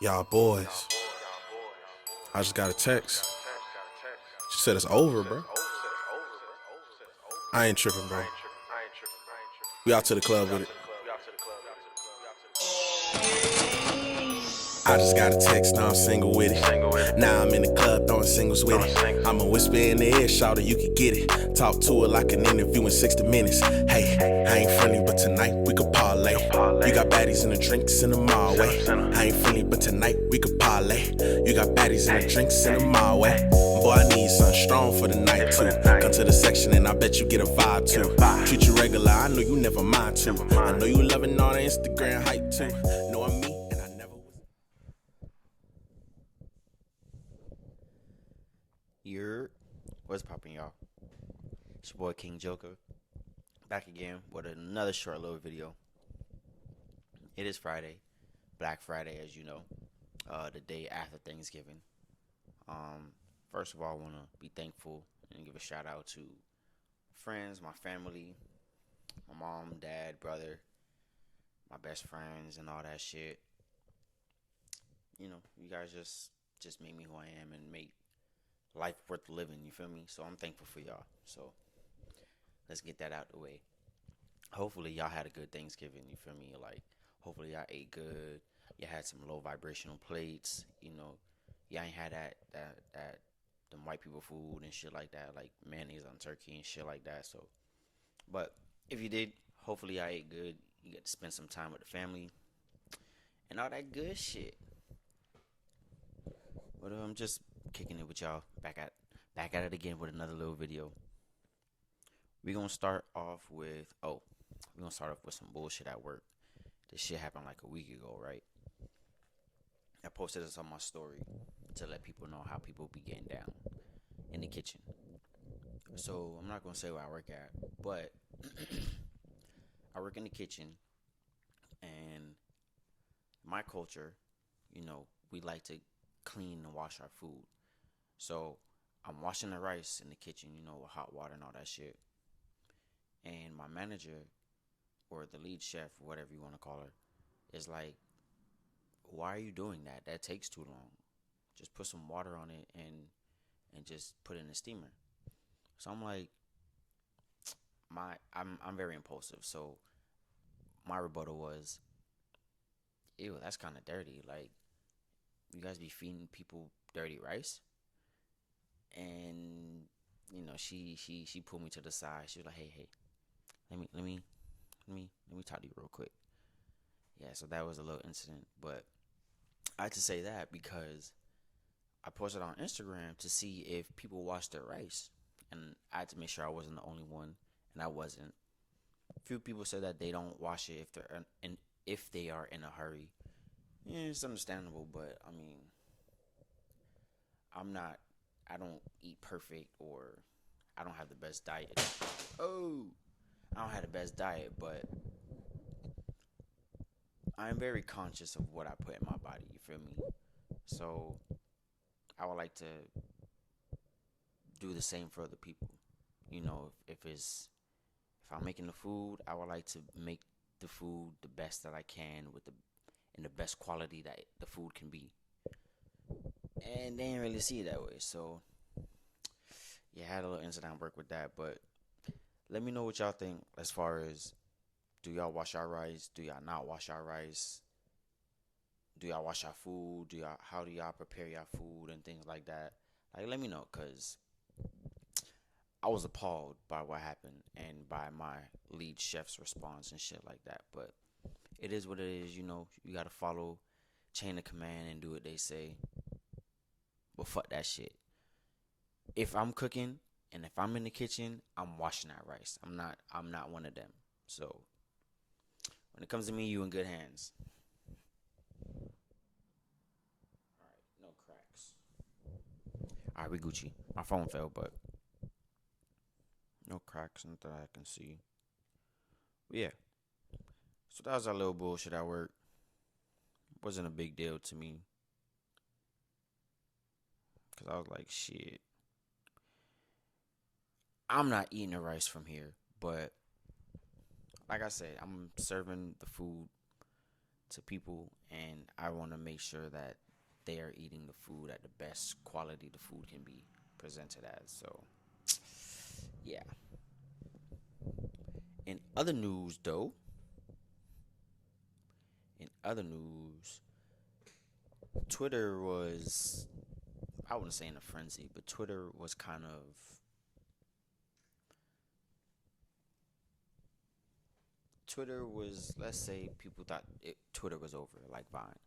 Y'all boys. I just got a text. She said it's over, bro. I ain't tripping, bro. We out to the club with it. I just got a text, now I'm single with it. Now I'm in the club throwing singles with it. I'ma whisper in the ear, shout it, you can get it. Talk to her like an interview in 60 minutes. Hey, I ain't friendly, but tonight we could parlay. You got baddies and the drinks in the mall way. I ain't friendly, but tonight we could parlay. You got baddies and the drinks in the mall way. Boy, I need something strong for the night too. Come to the section and I bet you get a vibe too. Treat you regular, I know you never mind too. I know you loving all the Instagram hype too. Know I'm me and I never was. You're what's poppin', y'all? It's your boy King Joker back again with another short little video. It is Friday, Black Friday, as you know, the day after Thanksgiving. First of all, I want to be thankful and give a shout out to friends, my family, my mom, dad, brother, my best friends, and all that shit. You know, you guys just made me who I am and make life worth living. You feel me? So I'm thankful for y'all. So let's get that out the way. Hopefully y'all had a good Thanksgiving. You feel me? Like hopefully y'all ate good. You had some low vibrational plates. You know, y'all ain't had that them white people food and shit like that, like mayonnaise on turkey and shit like that. So, but if you did, hopefully y'all ate good. You get to spend some time with the family and all that good shit. But I'm just kicking it with y'all back at it again with another little video. We're gonna start off with some bullshit at work. This shit happened like a week ago, right? I posted this on my story to let people know how people be getting down in the kitchen. So I'm not gonna say where I work at, but I work in the kitchen, and my culture, we like to clean and wash our food. So I'm washing the rice in the kitchen, with hot water and all that shit. And my manager, or the lead chef, whatever you want to call her, is like, "Why are you doing that? That takes too long. Just put some water on it and just put it in the steamer." So I'm like, I'm very impulsive. So my rebuttal was, "Ew, that's kind of dirty. Like, you guys be feeding people dirty rice?" And she pulled me to the side. She was like, "Hey, let me talk to you real quick." Yeah, so that was a little incident, but I had to say that because I posted on Instagram to see if people wash their rice, and I had to make sure I wasn't the only one, and I wasn't. A few people said that they don't wash it if they are in a hurry. Yeah, it's understandable, but I mean, I'm not. I don't eat perfect, or I don't have the best diet. Oh, I don't have the best diet, but I'm very conscious of what I put in my body. You feel me? So I would like to do the same for other people. If I'm making the food, I would like to make the food the best that I can with the in the best quality that the food can be. And they didn't really see it that way. So yeah, I had a little incident at work with that. But let me know what y'all think as far as, do y'all wash our rice? Do y'all not wash our rice? Do y'all wash our food? How do y'all prepare your food and things like that? Like, let me know, cause I was appalled by what happened and by my lead chef's response and shit like that. But it is what it is. You gotta follow chain of command and do what they say. But fuck that shit. If I'm cooking and if I'm in the kitchen, I'm washing that rice. I'm not one of them. So when it comes to me, you in good hands. All right, no cracks. All right, we Gucci. My phone fell, but no cracks, not that I can see. But yeah, so that was our little bullshit at work. Wasn't a big deal to me, because I was like, shit, I'm not eating the rice from here. But like I said, I'm serving the food to people, and I want to make sure that they are eating the food at the best quality the food can be presented as. So, yeah. In other news, though, in other news, Twitter was, I wouldn't say in a frenzy, but Twitter was, let's say, people thought Twitter was over, like Vine.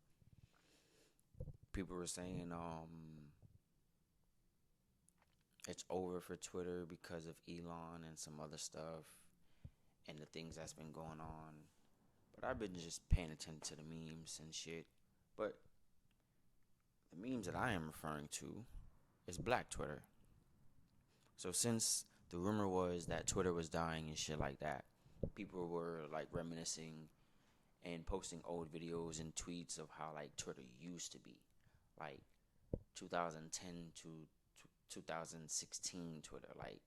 People were saying, it's over for Twitter because of Elon and some other stuff and the things that's been going on. But I've been just paying attention to the memes and shit. But the memes that I am referring to is Black Twitter. So since the rumor was that Twitter was dying and shit like that, people were like reminiscing and posting old videos and tweets of how like Twitter used to be, like 2010 to 2016 Twitter, like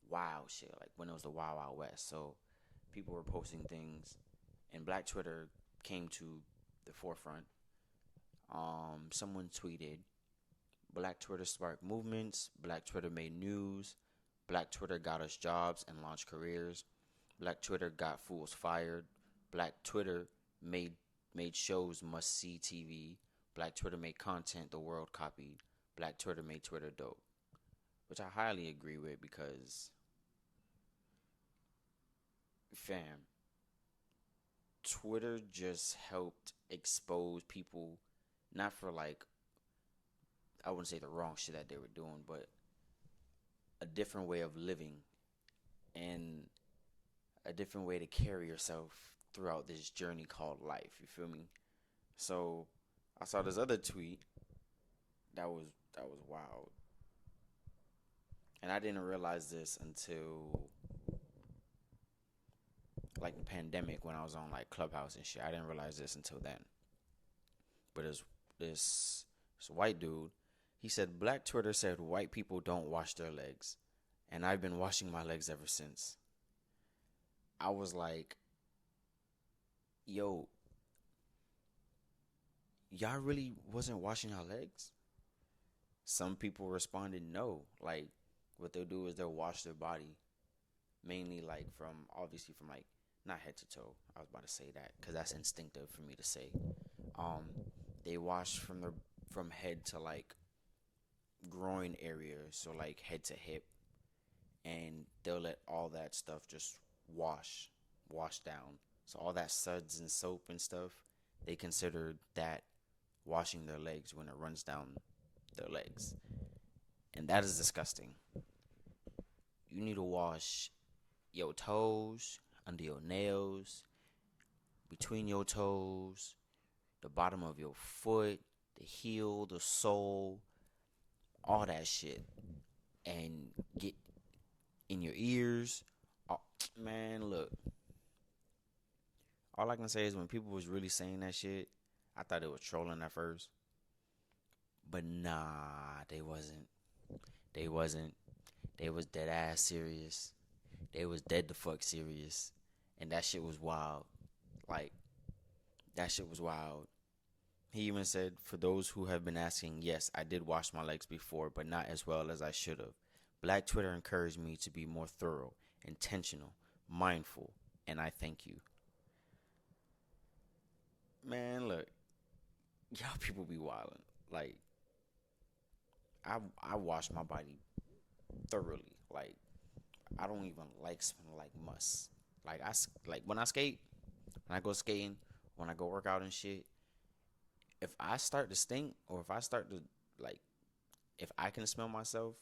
wild shit, like when it was the Wild Wild West. So people were posting things, and Black Twitter came to the forefront. Someone tweeted, "Black Twitter sparked movements. Black Twitter made news. Black Twitter got us jobs and launched careers. Black Twitter got fools fired. Black Twitter made shows must see TV. Black Twitter made content the world copied. Black Twitter made Twitter dope." Which I highly agree with, because, fam, Twitter just helped expose people, not for like, I wouldn't say the wrong shit that they were doing, but a different way of living and a different way to carry yourself throughout this journey called life. You feel me? So I saw this other tweet that was wild, and I didn't realize this until like the pandemic, when I was on like Clubhouse and shit. I didn't realize this until then. But it's this white dude. He said, "Black Twitter said white people don't wash their legs, and I've been washing my legs ever since." I was like, yo, y'all really wasn't washing your legs? Some people responded no. Like, what they'll do is they'll wash their body, mainly like obviously from like, not head to toe. I was about to say that because that's instinctive for me to say. They wash from head to like groin area, so like head to hip, and they'll let all that stuff just wash down. So all that suds and soap and stuff, they consider that washing their legs when it runs down their legs, and that is disgusting. You need to wash your toes, under your nails, between your toes, the bottom of your foot, the heel, the sole, all that shit, and get in your ears. Oh, man, look. All I can say is when people was really saying that shit, I thought it was trolling at first. But nah, they wasn't. They wasn't. They was dead ass serious. They was dead the fuck serious. And that shit was wild. Like, that shit was wild. He even said, "For those who have been asking, yes, I did wash my legs before, but not as well as I should have. Black Twitter encouraged me to be more thorough, intentional, mindful, and I thank you." Man, look, y'all people be wildin'. Like, I wash my body thoroughly. Like, I don't even like smell like muss. Like, like when I skate, when I go skating, when I go work out and shit, if I start to stink, or if I start to, like, if I can smell myself,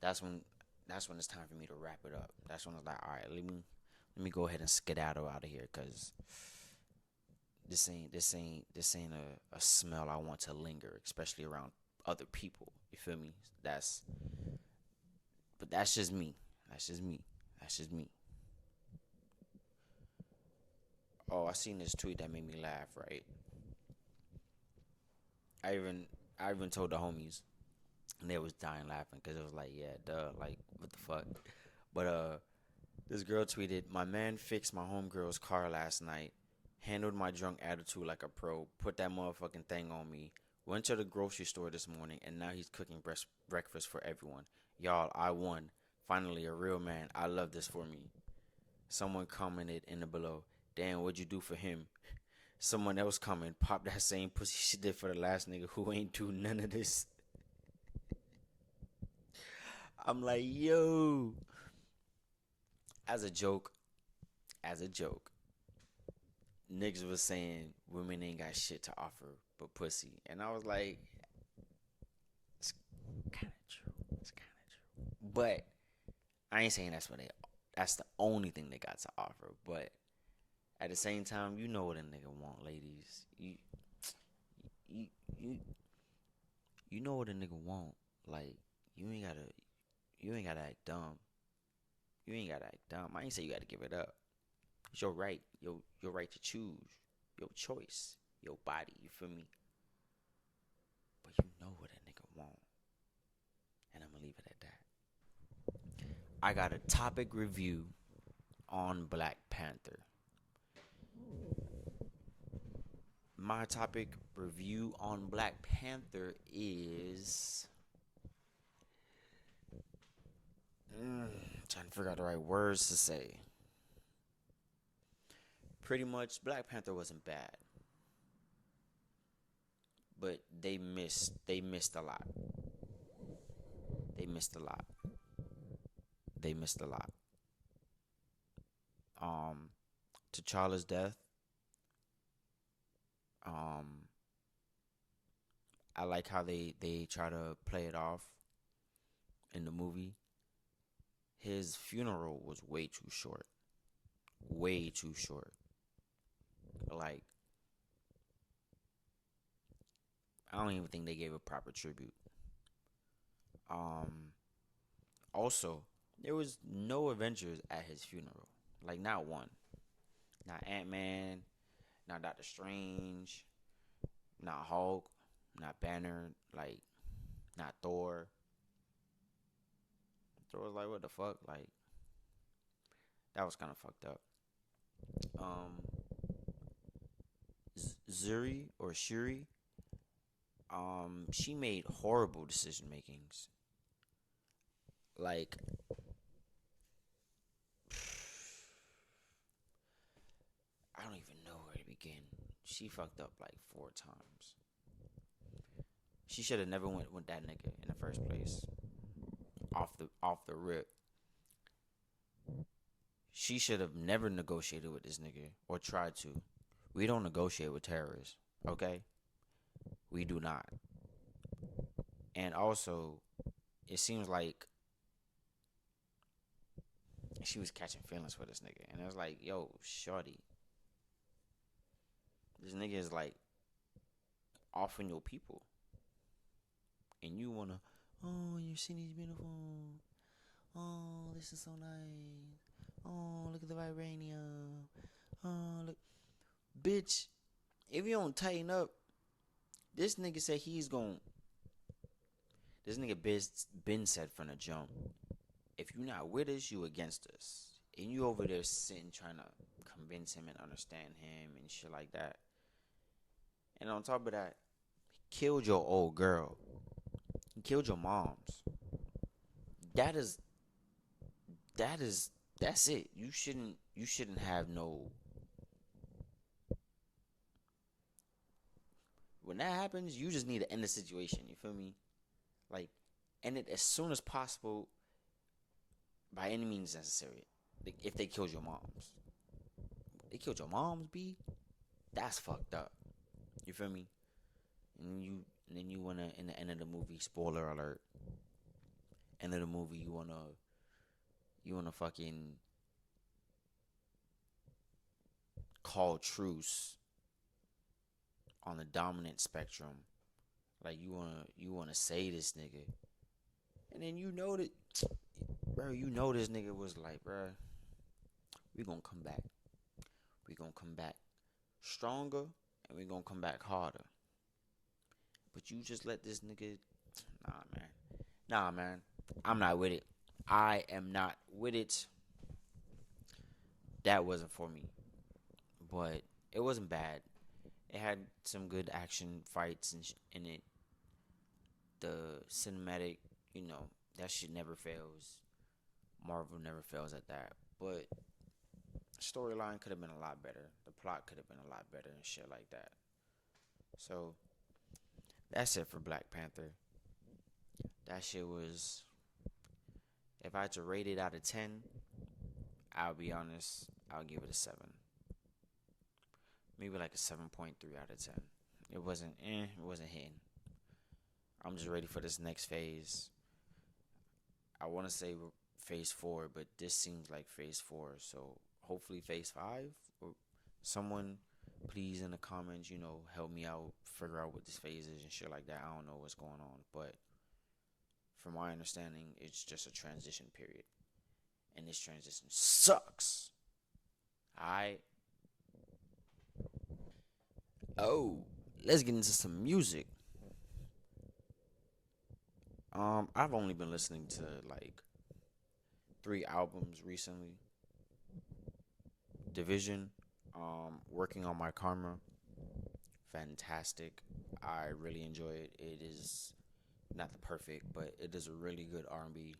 that's when it's time for me to wrap it up. That's when it's like, all right, let me go ahead and skedaddle out of here, cause this ain't a smell I want to linger, especially around other people. You feel me? But that's just me. That's just me. That's just me. Oh, I seen this tweet that made me laugh, right? I even told the homies, and they was dying laughing, because it was like, yeah, duh, like, what the fuck? But this girl tweeted, "My man fixed my homegirl's car last night. Handled my drunk attitude like a pro. Put that motherfucking thing on me. Went to the grocery store this morning, and now he's cooking breakfast for everyone. Y'all, I won. Finally, a real man. I love this for me. Someone commented in the below, damn, what'd you do for him? Someone else commented, pop that same pussy she did for the last nigga who ain't do none of this. I'm like, yo. As a joke, niggas was saying women ain't got shit to offer but pussy. And I was like, it's kind of true. It's kind of true. But I ain't saying that's the only thing they got to offer. But at the same time, you know what a nigga want, ladies. You you know what a nigga want. Like, you ain't gotta act dumb. You ain't gotta act dumb. I ain't say you gotta give it up. It's your right. Your right to choose. Your choice. Your body. You feel me? But you know what a nigga want. And I'm gonna leave it at that. I got a topic review on Black Panther. My topic review on Black Panther is trying to figure out the right words to say. Pretty much, Black Panther wasn't bad, but they missed a lot. They missed a lot. T'Challa's death. I like how they try to play it off in the movie. His funeral was way too short. Way too short. Like, I don't even think they gave a proper tribute. Also, there was no Avengers at his funeral. Like, not one. Not Ant-Man, not Doctor Strange, not Hulk, not Banner, like, not Thor. Thor was like, what the fuck? Like, that was kind of fucked up. Zuri or Shuri, she made horrible decision makings. Like, I don't even know where to begin. She fucked up like 4 times. She should have never went with that nigga in the first place. Off the rip. She should have never negotiated with this nigga or tried to. We don't negotiate with terrorists, okay? We do not. And also, it seems like she was catching feelings for this nigga. And it was like, yo, shorty, this nigga is like offering your people. And you wanna, oh, your city's beautiful. Oh, this is so nice. Oh, look at the vibranium. Oh, look. Bitch, if you don't tighten up, this nigga said he's gon'. This nigga been said from the jump, if you not with us, you against us. And you over there sitting trying to convince him and understand him and shit like that. And on top of that, he killed your old girl. He killed your moms. That's it. You shouldn't have no. When that happens, you just need to end the situation. You feel me? Like, end it as soon as possible, by any means necessary. Like, if they killed your moms, B. That's fucked up. You feel me? And then you wanna, in the end of the movie, spoiler alert. End of the movie, you wanna fucking call truce on the dominant spectrum. Like, you wanna say this nigga, and then you know that, bro. You know this nigga was like, bro, we gonna come back. We gonna come back stronger, and we gonna come back harder. But you just let this nigga, nah, man. I'm not with it. I am not with it. That wasn't for me. But it wasn't bad. It had some good action fights in it. The cinematic, that shit never fails. Marvel never fails at that. But storyline could have been a lot better. The plot could have been a lot better and shit like that. So that's it for Black Panther. That shit was. If I had to rate it out of 10, I'll be honest, I'll give it a 7. Maybe like a 7.3 out of 10. It wasn't hitting. I'm just ready for this next phase. I want to say phase 4, but this seems like phase 4. So hopefully phase 5. Or someone, please in the comments, help me out, figure out what this phase is and shit like that. I don't know what's going on, but from my understanding, it's just a transition period, and this transition sucks. Alright. Oh, let's get into some music. I've only been listening to like 3 albums recently. Division, Working on My Karma, fantastic. I really enjoy it. It is not the perfect, but it is a really good R&B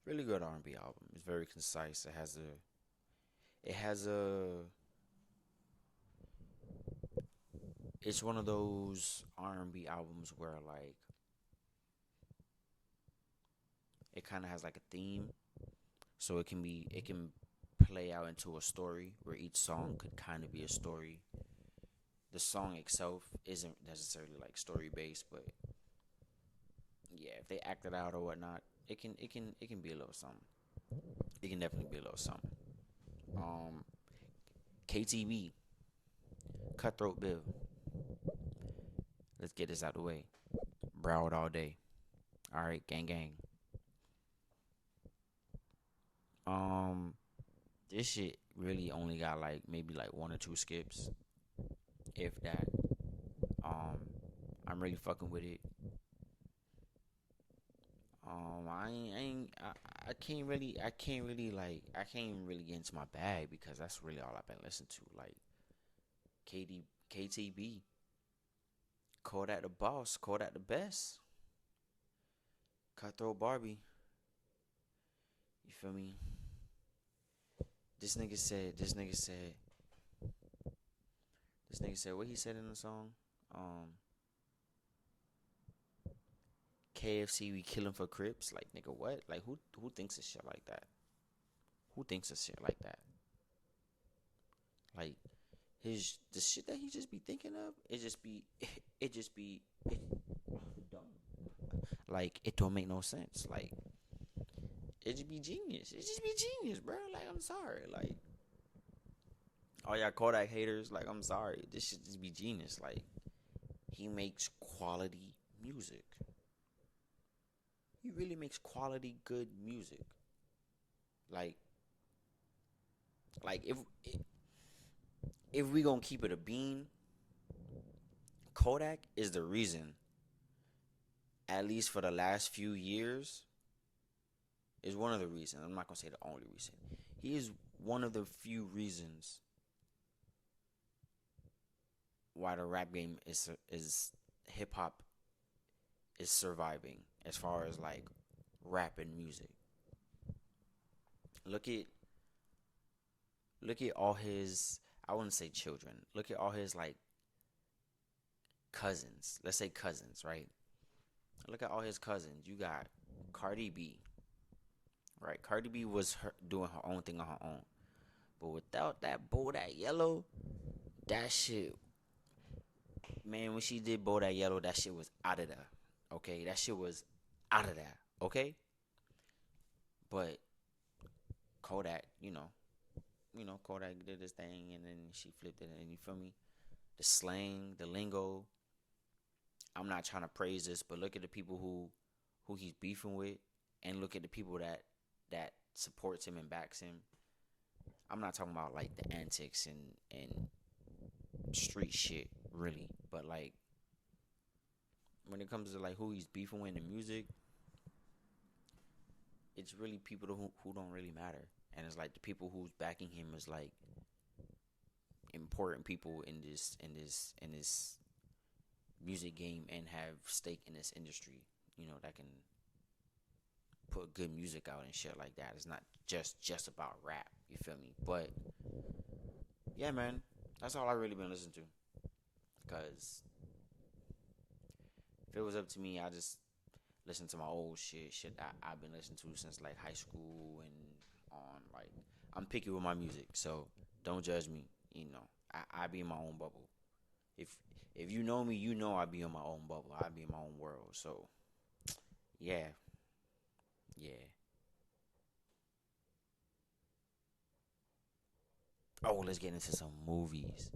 album. It's very concise. It's one of those R&B albums where like it kind of has like a theme, so it can play out into a story where each song could kind of be a story. The song itself isn't necessarily like story based, but yeah, if they act it out or whatnot, it can be a little something. It can definitely be a little something. KTB, Cutthroat Bill. Let's get this out of the way. Broward all day. All right, gang gang. This shit really only got like maybe like 1 or 2 skips, if that. I'm really fucking with it. I can't really get into my bag because that's really all I've been listening to. Like KTB, Kodak the Boss, Kodak the Best, Cutthroat Barbie. You feel me? This nigga said what he said in the song. KFC, we killing for Crips. Like, nigga, what? Like, who thinks of shit like that? Who thinks of shit like that? Like, the shit that he just be thinking of, it just be dumb. Like, it don't make no sense. Like, it just be genius. It just be genius, bro. Like, I'm sorry. Like, all y'all Kodak haters, like, I'm sorry. This should just be genius. Like, he makes quality music. He really makes quality, good music. Like if we gonna keep it a bean, Kodak is the reason, at least for the last few years, is one of the reasons. I'm not gonna say the only reason. He is one of the few reasons why the rap game is hip hop is surviving as far as like rap and music. Look at all his, I wouldn't say children. Look at all his like cousins. Let's say cousins, right? Look at all his cousins. You got Cardi B, right? Cardi B was doing her own thing on her own. But without that Bodak Yellow, that shit, man, when she did Bodak Yellow, that shit was out of there. Okay? That shit was out of there. Okay? But Kodak, Kodak did his thing and then she flipped it, and you feel me? The slang, the lingo. I'm not trying to praise this, but look at the people who he's beefing with, and look at the people that supports him and backs him. I'm not talking about like the antics and street shit, really, but like when it comes to like who he's beefing with in music, it's really people who don't really matter. And it's like the people who's backing him is like important people in this music game and have stake in this industry. That can put good music out and shit like that. It's not just about rap. You feel me? But yeah, man, that's all I really been listening to. Cause if it was up to me, I just listen to my old shit that I've been listening to since like high school and on. Like, I'm picky with my music, so don't judge me. I be in my own bubble. If you know me, you know I be in my own bubble. I be in my own world. So yeah, yeah. Oh, let's get into some movies.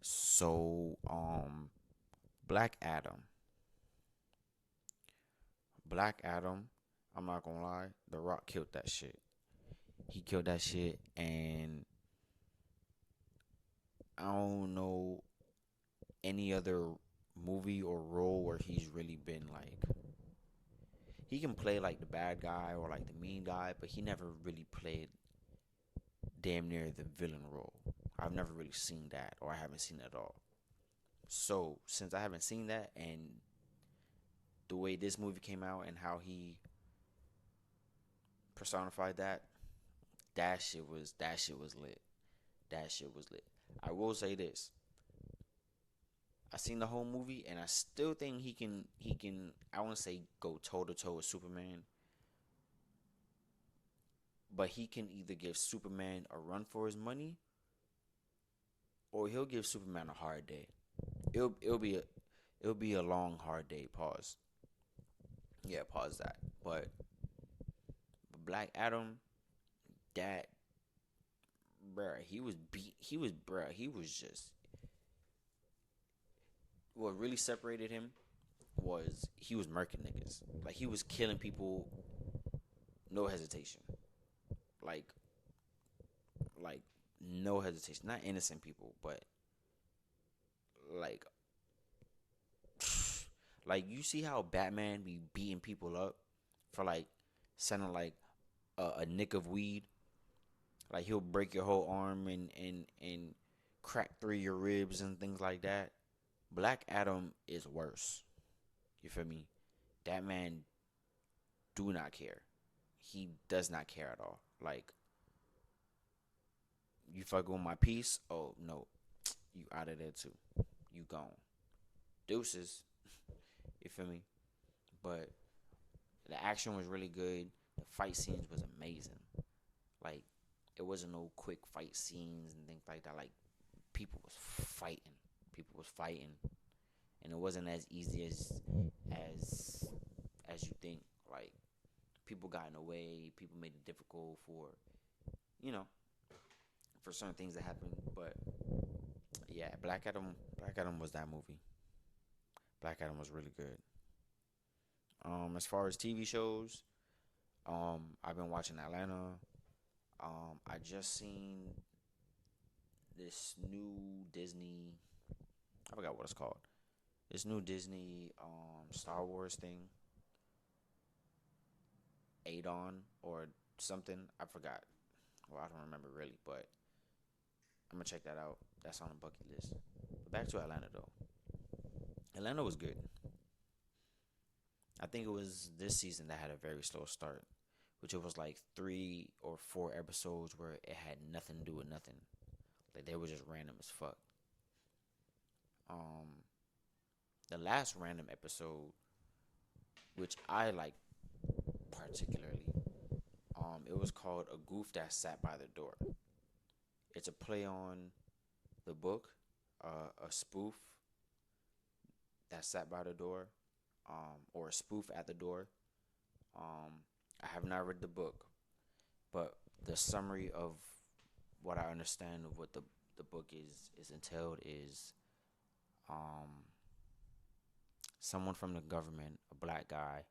So, Black Adam. Black Adam, I'm not gonna lie, The Rock killed that shit. He killed that shit, and I don't know any other movie or role where he's really been like. He can play like the bad guy or like the mean guy, but he never really played damn near the villain role. I've never really seen that, or I haven't seen it at all. So, since I haven't seen that, and the way this movie came out and how he personified that shit was lit. That shit was lit. I will say this. I seen the whole movie and I still think he can I wanna say go toe to toe with Superman. But he can either give Superman a run for his money or he'll give Superman a hard day. It'll be a long hard day. Pause. Yeah, pause that. But Black Adam, that bruh, he was just what really separated him was he was murking niggas. Like he was killing people, no hesitation. Like like no hesitation. Not innocent people, but like like you see how Batman be beating people up for like selling like a nick of weed. Like he'll break your whole arm and crack through your ribs and things like that. Black Adam is worse. You feel me? That man do not care. He does not care at all. Like, you fuck with my piece? Oh no, you out of there too. You gone. Deuces. You feel me? But the action was really good. The fight scenes was amazing. Like, it wasn't no quick fight scenes and things like that. Like, people was fighting. People was fighting, and it wasn't as easy as as you think. Like, people got in the way. People made it difficult for you know for certain things that happened. But yeah, Black Adam was that movie. Black Adam was really good. As far as TV shows, I've been watching Atlanta. I just seen this new Disney. I forgot what it's called. This new Disney Star Wars thing, Adon or something. I forgot. Well, I don't remember really, but I'm gonna check that out. That's on the bucket list. But back to Atlanta though. Atlanta was good. I think it was this season that had a very slow start, which it was like 3 or 4 episodes where it had nothing to do with nothing. Like they were just random as fuck. Um, the last random episode, which I like particularly, it was called "A Goof That Sat by the Door." It's a play on the book, a spoof that sat by the door, or a spoof at the door. Um, I have not read the book, but the summary of what I understand of what the book is entailed is um, someone from the government, a black guy.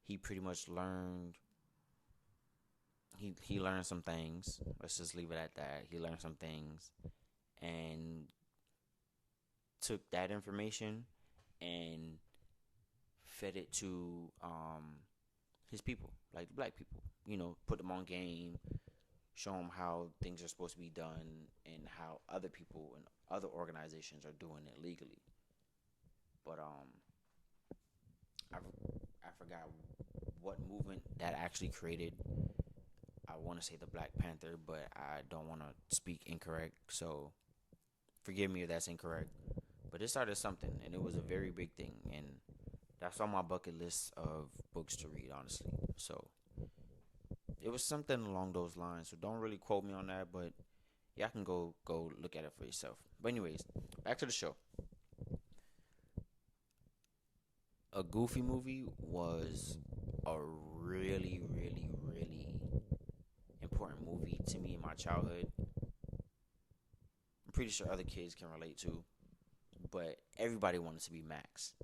He pretty much learned. He learned some things. Let's just leave it at that. He learned some things and took that information and fed it to his people, like the black people. Put them on game, show them how things are supposed to be done and how other people and other organizations are doing it legally. But I I forgot what movement that actually created. I want to say the Black Panther, but I don't want to speak incorrect. So forgive me if that's incorrect. But it started something, and it was a very big thing, and that's on my bucket list of books to read, honestly. So it was something along those lines. So don't really quote me on that, but y'all can go look at it for yourself. But anyways, back to the show. A Goofy movie was a really, really, really important movie to me in my childhood. I'm pretty sure other kids can relate to, but everybody wanted to be Max.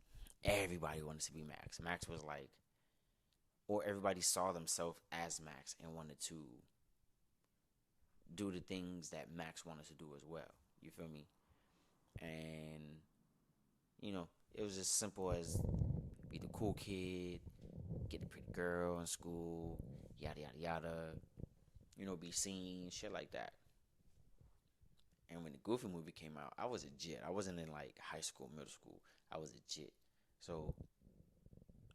Everybody wanted to be Max. Max was like, or everybody saw themselves as Max and wanted to do the things that Max wanted to do as well. You feel me? And, it was as simple as be the cool kid, get the pretty girl in school, yada, yada, yada, be seen, shit like that. And when the Goofy movie came out, I was a jit. I wasn't in like high school, middle school. I was a jit. So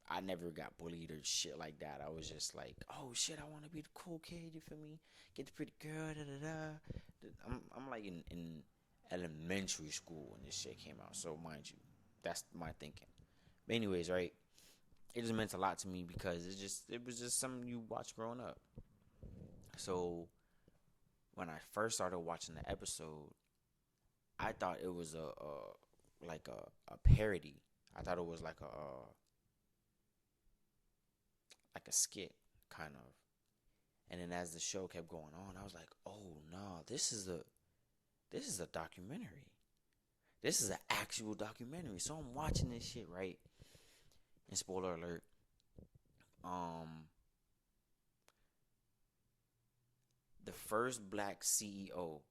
I never got bullied or shit like that. I was just like, oh shit, I want to be the cool kid. You feel me? Get the pretty girl. Da da da. I'm like in elementary school when this shit came out. So mind you, that's my thinking. But anyways, right? It just meant a lot to me because it was just something you watch growing up. So when I first started watching the episode, I thought it was a parody. I thought it was like a skit kind of. And then as the show kept going on, I was like, "Oh no, this is a documentary. This is an actual documentary." So I'm watching this shit, right? And spoiler alert, the first black CEO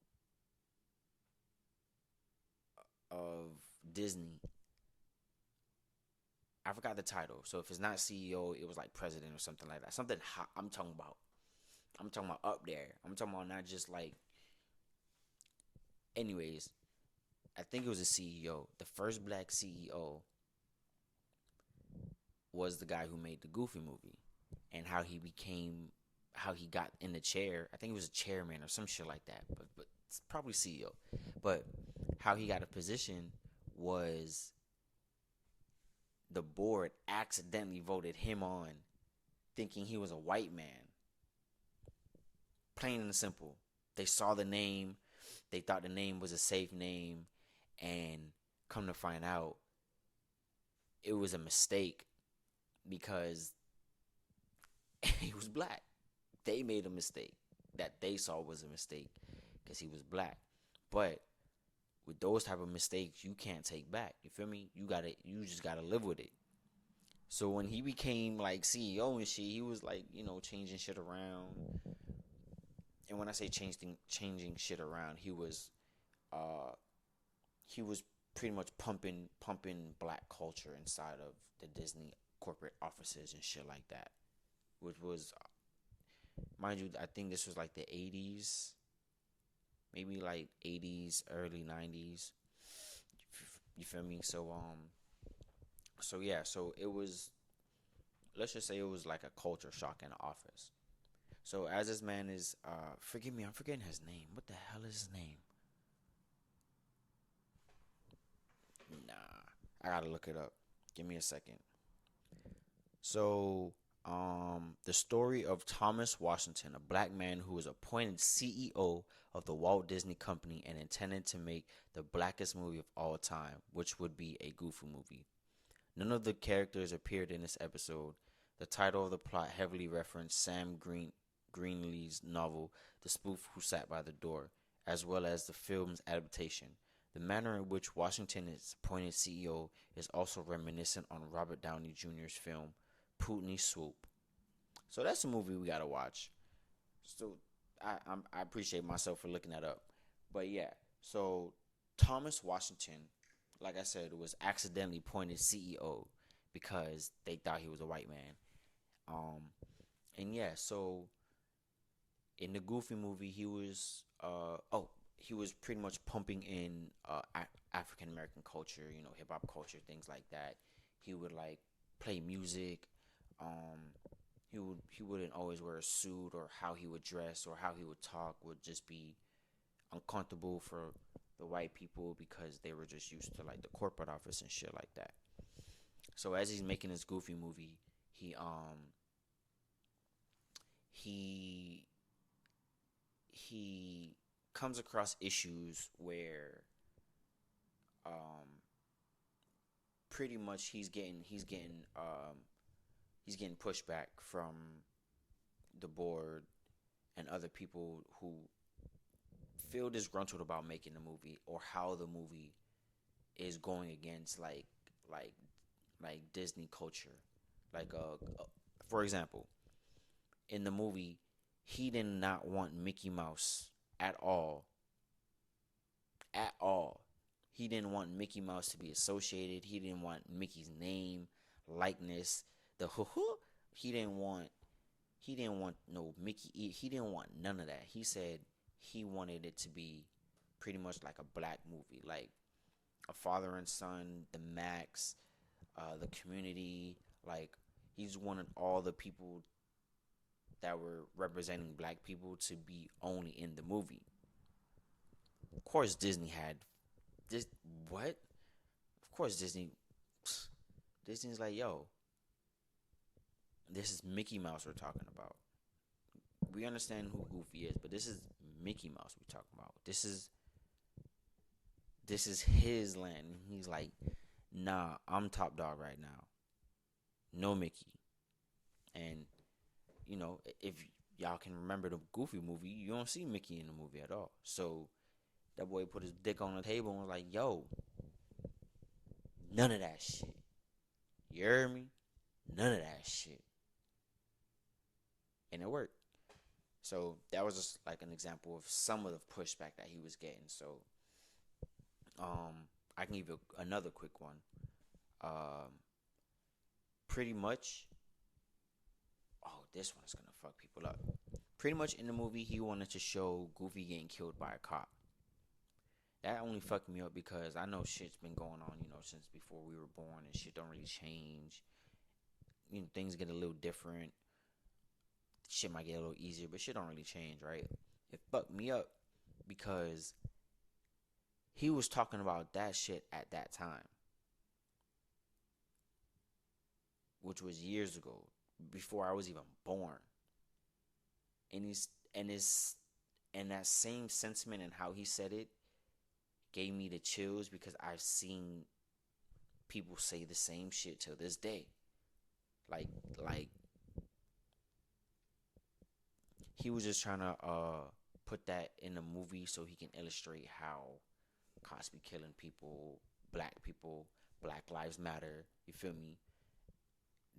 of Disney, I forgot the title. So if it's not CEO, it was like president or something like that. Something hot. I'm talking about. Up there. I'm talking about not just like. Anyways, I think it was a CEO. The first black CEO was the guy who made the Goofy movie, and how he got in the chair. I think he was a chairman or some shit like that. But it's probably CEO. But how he got a position was the board accidentally voted him on, thinking he was a white man. Plain and simple. They saw the name, they thought the name was a safe name, and come to find out, it was a mistake because he was black. They made a mistake that they saw was a mistake because he was black. But with those type of mistakes, you can't take back. You feel me? You just gotta live with it. So when he became like CEO and shit, he was like, changing shit around. And when I say changing shit around, he was pretty much pumping black culture inside of the Disney corporate offices and shit like that, which was, mind you, I think this was like the 80s, maybe like 80s, early 90s. You feel me? So yeah, so it was, let's just say it was like a culture shock in the office. So as this man is, forgive me, I'm forgetting his name. What the hell is his name? Nah, I gotta look it up. Give me a second. So, the story of Thomas Washington, a black man who was appointed CEO of the Walt Disney Company and intended to make the blackest movie of all time, which would be a Goofy movie. None of the characters appeared in this episode. The title of the plot heavily referenced Sam Greenlee's novel, The Spoof Who Sat by the Door, as well as the film's adaptation. The manner in which Washington is appointed CEO is also reminiscent on Robert Downey Jr.'s film, Putney Swoop. So that's a movie we gotta watch. So I appreciate myself for looking that up. But yeah, so Thomas Washington, like I said, was accidentally appointed CEO because they thought he was a white man. And yeah, so In the Goofy movie, he was pretty much pumping in African American culture, hip hop culture, things like that. He would like play music. He wouldn't always wear a suit, or how he would dress or how he would talk would just be uncomfortable for the white people because they were just used to like the corporate office and shit like that. So as he's making this Goofy movie, he he comes across issues where um pretty much he's getting pushback from the board and other people who feel disgruntled about making the movie, or how the movie is going against like Disney culture. Like for example, in the movie, he did not want Mickey Mouse at all. At all. He didn't want Mickey Mouse to be associated. He didn't want Mickey's name, likeness, the hoo-hoo. He didn't want no Mickey. He didn't want none of that. He said he wanted it to be pretty much like a black movie, like a father and son, the Max, the community. Like, he just wanted all the people that were representing black people to be only in the movie. Of course, Disney had this. What? Of course, Disney's like, yo, this is Mickey Mouse we're talking about. We understand who Goofy is, but this is Mickey Mouse we're talking about. This is his land. And he's like, nah, I'm top dog right now. No Mickey. And if y'all can remember the Goofy movie, you don't see Mickey in the movie at all. So that boy put his dick on the table and was like, yo, none of that shit. You heard me? None of that shit. And it worked. So that was just like an example of some of the pushback that he was getting. So I can give you another quick one. Pretty much, this one is gonna fuck people up. Pretty much in the movie, he wanted to show Goofy getting killed by a cop. That only fucked me up because I know shit's been going on, since before we were born, and shit don't really change. Things get a little different. Shit might get a little easier, but shit don't really change, right? It fucked me up because he was talking about that shit at that time, which was years ago, before I was even born. And that same sentiment and how he said it gave me the chills because I've seen people say the same shit till this day. Like he was just trying to put that in a movie so he can illustrate how cops be killing people, Black Lives Matter. You feel me?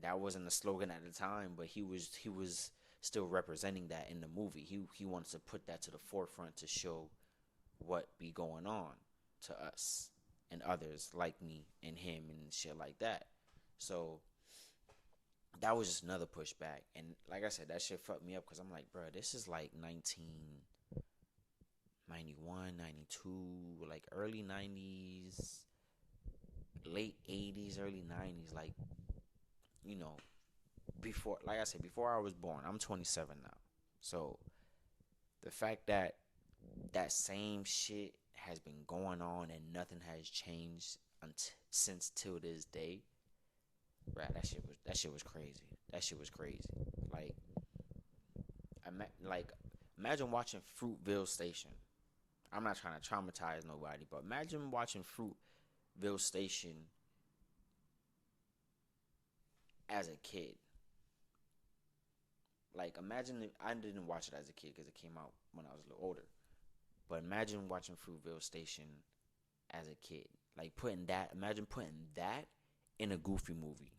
That wasn't a slogan at the time, but he was still representing that in the movie. He wants to put that to the forefront to show what be going on to us and others like me and him and shit like that. So that was just another pushback. And like I said, that shit fucked me up because I'm like, bro, this is like 1991, 92, like early 90s, late 80s, early 90s, like, before, like I said, before I was born. I'm 27 now. So the fact that that same shit has been going on and nothing has changed since till this day, right? That shit was crazy. That shit was crazy. Like, imagine watching Fruitville Station. I'm not trying to traumatize nobody, but imagine watching Fruitville Station as a kid. Like, imagine I didn't watch it as a kid because it came out when I was a little older. But imagine watching Fruitville Station as a kid. Like, imagine putting that in a Goofy movie.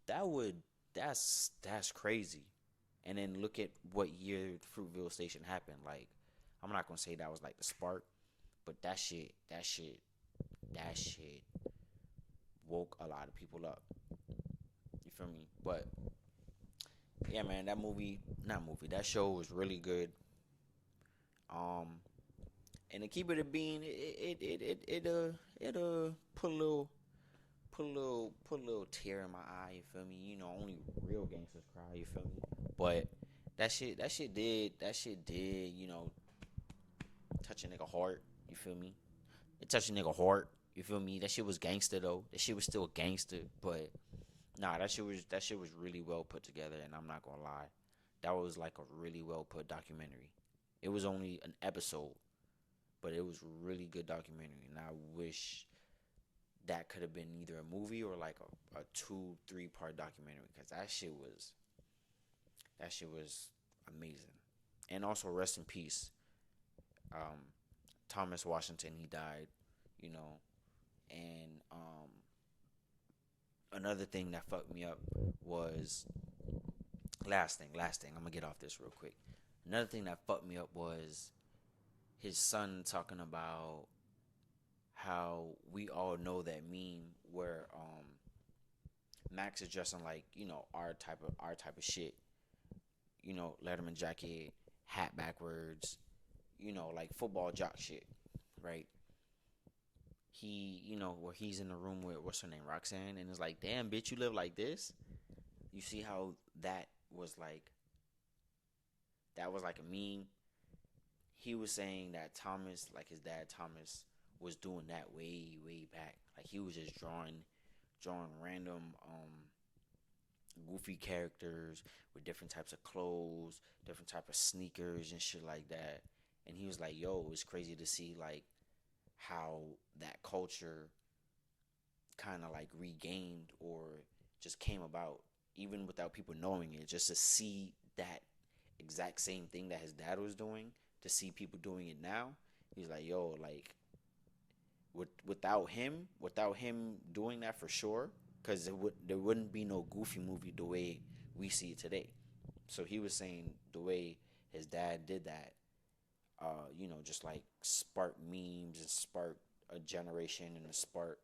That's crazy. And then look at what year Fruitville Station happened. Like, I'm not gonna say that was like the spark, but that shit woke a lot of people up. You feel me? But yeah, man, that show was really good. And to keep it a bean, it'll put a little tear in my eye. You feel me? You know, only real gangsters cry. You feel me? But that shit did. You know, touch a nigga heart. You feel me? It touched a nigga heart. You feel me? That shit was gangster though. That shit was still gangster, but nah, that shit was really well put together. And I'm not gonna lie, that was like a really well put documentary. It was only an episode, but it was really good documentary. And I wish that could have been either a movie or like a 2-3 part documentary, because that shit was amazing. And also rest in peace, um, Thomas Washington. He died, you know. And another thing that fucked me up was last thing. I'm gonna get off this real quick. Another thing that fucked me up was his son talking about how we all know that meme where Max is dressing like, you know, our type of shit. You know, Letterman jacket, hat backwards, you know, like football jock shit, right? He, you know, where he's in the room with what's her name, Roxanne, and it's like, damn, bitch, you live like this. You see how was like that was like a meme. He was saying that Thomas, like his dad Thomas, was doing that way, way back. Like he was just drawing random goofy characters with different types of clothes, different type of sneakers and shit like that. And he was like, "Yo, it's crazy to see like how that culture kind of like regained or just came about, even without people knowing it. Just to see that exact same thing that his dad was doing, to see people doing it now." He's like, "Yo, like without him doing that for sure, because there wouldn't be no Goofy movie the way we see it today." So he was saying the way his dad did that, you know, just like spark memes and spark a generation and spark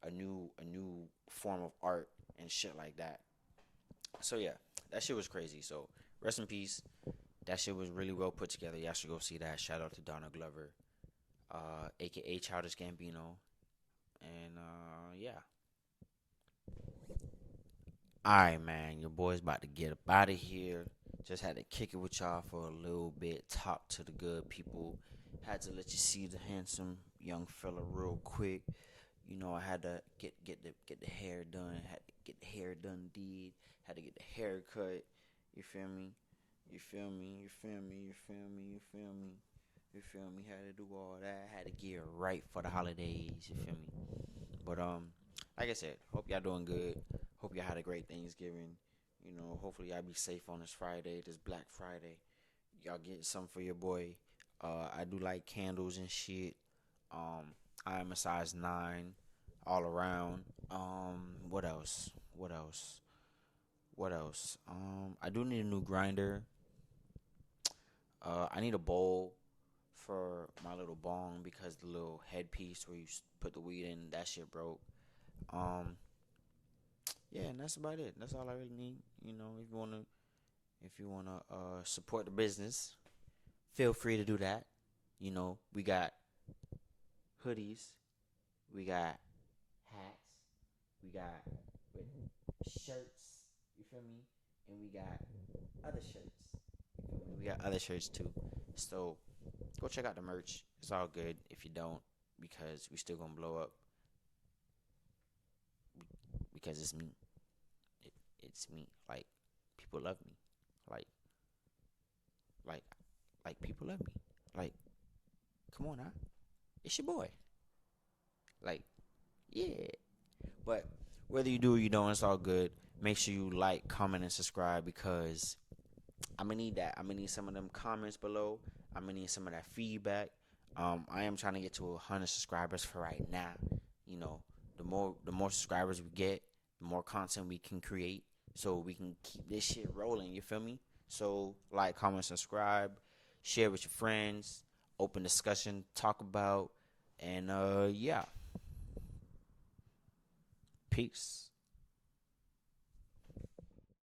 a new form of art and shit like that. So yeah, that shit was crazy. So rest in peace. That shit was really well put together. Y'all should go see that. Shout out to Donna Glover, aka Childish Gambino, and yeah. Alright, man, your boy's about to get up out of here. Just had to kick it with y'all for a little bit. Talk to the good people. Had to let you see the handsome young fella real quick. You know, I had to get the hair done. Had to get the hair done, deed. Had to get the haircut. You feel me? You feel me? You feel me? You feel me? You feel me? You feel me? Had to do all that. Had to get right for the holidays. You feel me? But like I said, hope y'all doing good. Hope y'all had a great Thanksgiving. You know, hopefully y'all be safe on this Friday, this Black Friday. Y'all get something for your boy. I do like candles and shit. I am a size 9 all around. What else? What else? What else? I do need a new grinder. I need a bowl for my little bong, because the little headpiece where you put the weed in, that shit broke. Um, yeah, and that's about it. That's all I really need. You know, if you wanna support the business, feel free to do that. You know, we got hoodies, we got hats, we got shirts. You feel me? And we got other shirts. You feel me? We got other shirts too. So go check out the merch. It's all good if you don't, because we still gonna blow up, because it's me. It's me. Like, people love me. Like, like, like people love me. Like, come on now. It's your boy. Like, yeah. But whether you do or you don't, it's all good. Make sure you like, comment, and subscribe, because I'm gonna need that. I'm gonna need some of them comments below. I'm gonna need some of that feedback. I am trying to get to 100 subscribers for right now. You know, the more subscribers we get, the more content we can create, so we can keep this shit rolling. You feel me? So like, comment, subscribe, share with your friends, open discussion, talk about, and yeah. Peace.